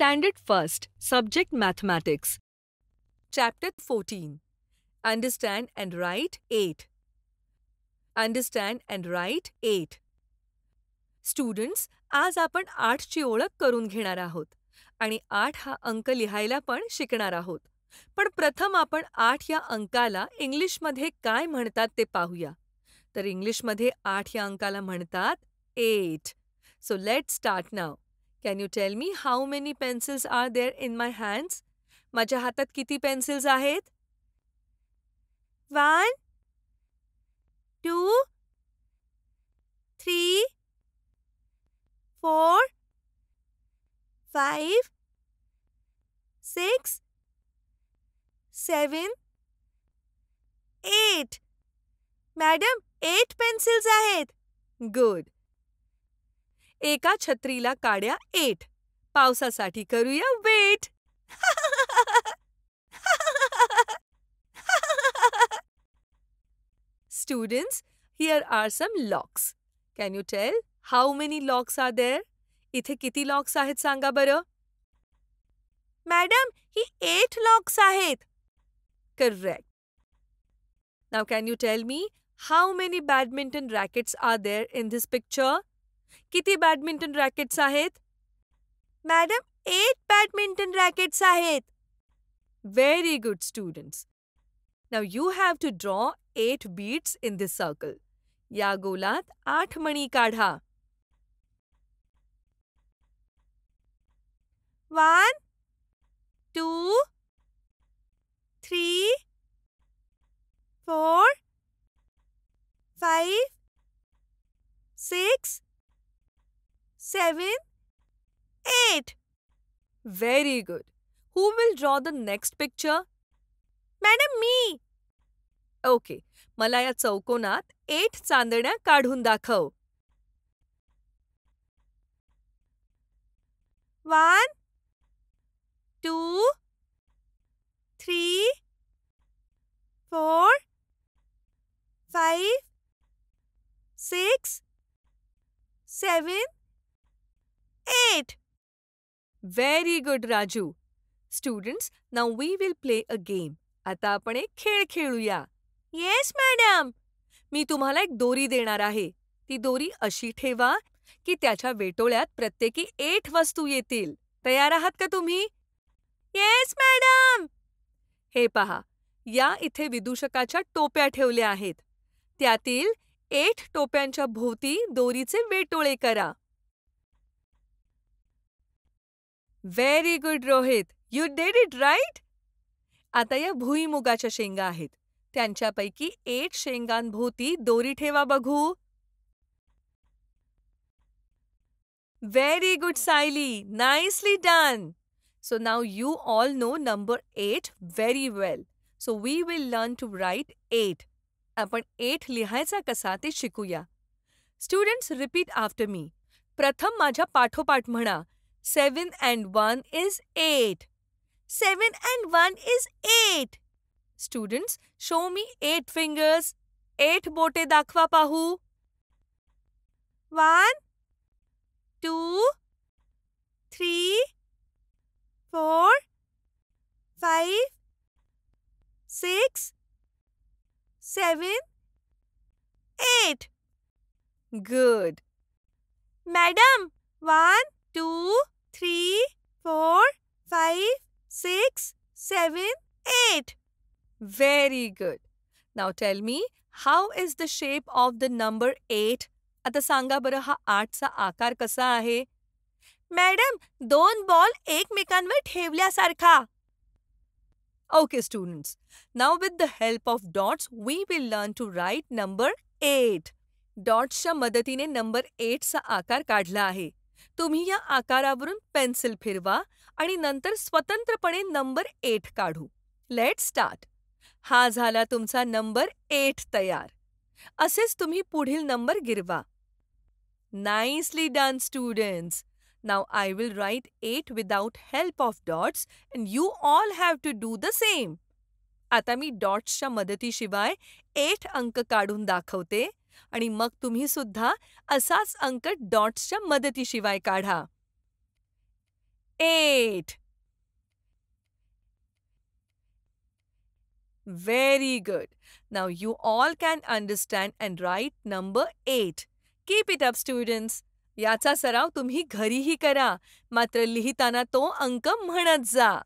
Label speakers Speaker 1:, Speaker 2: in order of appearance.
Speaker 1: Standard First, Subject Mathematics. Chapter 14. Understand and Write 8. Understand and Write 8. Students, आज आपण 8ची ओळख करून घेणार आहोत आणि 8 हा अंक लिहायला पण शिकणार आहोत. पण प्रथम आपण 8 या अंकाला इंग्लिशमध्ये काय म्हणतात ते पाहूया. तर इंग्लिशमध्ये 8 या अंकाला म्हणतात 8. So let's start now. Can you tell me how many pencils are there in my hands? माझ्या हातात किती पेन्सिल्स आहेत? 1, 2, 3, 4, 5, 6, 7, 8. मॅडम, 8 पेन्सिल्स आहेत. गुड. एका छत्रीला काड्या 8. पावसासाठी करूया weight. Students, here are some locks. Can you tell how many locks are there? इथे किती लॉक्स आहेत सांगा बरं. मॅडम, ही 8 लॉक्स आहेत. Correct. Now can you tell me how many badminton rackets are there in this picture? किती badminton rackets आहेत? Madam, 8 badminton rackets आहेत. Very good, students. Now you have to draw 8 beads in this circle. या गोलात 8 मणी काढा. 1, 2, 3, 4, 5, 6, 7, 8. Very good. Who will draw the next picture? Madam, me. Okay, मला या चौकोनात 8 चांदण्या काढून दाखव. 1, 2, 3, 4, 5, 6, 7, 8. Very good, Raju. Students, now we will play a game. आता आपण एक खेळ खेळूया. Yes madam. मी तुम्हाला एक दोरी देणार आहे. ती दोरी अशी ठेवा की त्याच्या वेटोळ्यात प्रत्येकी 8 वस्तू येतील. तयार आहात का तुम्ही? Yes madam. हे पहा, या इथे विदूषकाच्या टोप्या ठेवल्या आहेत. त्यातील 8 टोप्यांच्या भोवती दोरीचे वेटोळे करा. Very good Rohit. You did it right. आता या भुईमुगाच्या शेंगा आहेत. त्यांच्यापैकी 8 शेंगांभोवती दोरी ठेवा बघू. Very good Sayali. Nicely done. So now you all know number 8 very well. So we will learn to write 8. आपण 8 लिहायचा कसा ते शिकूया. Students, repeat after me. प्रथम माझ्या पाठोपाठ म्हणा. 7 and 1 is 8. 7 and 1 is 8. Students, show me 8 fingers. 8 बोटे दाखवा पाहू. 1, 2, 3, 4, 5, 6, 7, 8. Good. Madam, 1, 2, 3, 4, 5, 6, 7, 8. Very good. Now tell me, how is the shape of the number 8? आता सांगा बरं, हा 8चा आकार कसा आहे? मॅडम, 2 बॉल एकमेकांवर ठेवल्यासारखा. Okay, students. Now with the help of dots, we will learn to write number 8. डॉट्सच्या मदतीने नंबर 8चा आकार काढला आहे. तुम्ही या आकारावरून पेन्सिल फिरवा आणि नंतर स्वतंत्रपणे नंबर 8 काढू. Let's start. हा झाला तुमचा नंबर 8 तयार. असेच तुम्ही पुढील नंबर गिरवा. Nicely done, students. Now I will write 8 without help of dots and you all have to do the same. आता मी डॉट्सच्या मदतीशिवाय 8 अंक काढून दाखवते आणि मग तुम्ही सुद्धा असाच अंक डॉट्सच्या मदतीशिवाय काढा. 8. Very good. Now you all can understand and write number 8. Keep it up, students. याचा सराव तुम्ही घरीही करा. मात्र लिहिताना तो अंक म्हणत जा.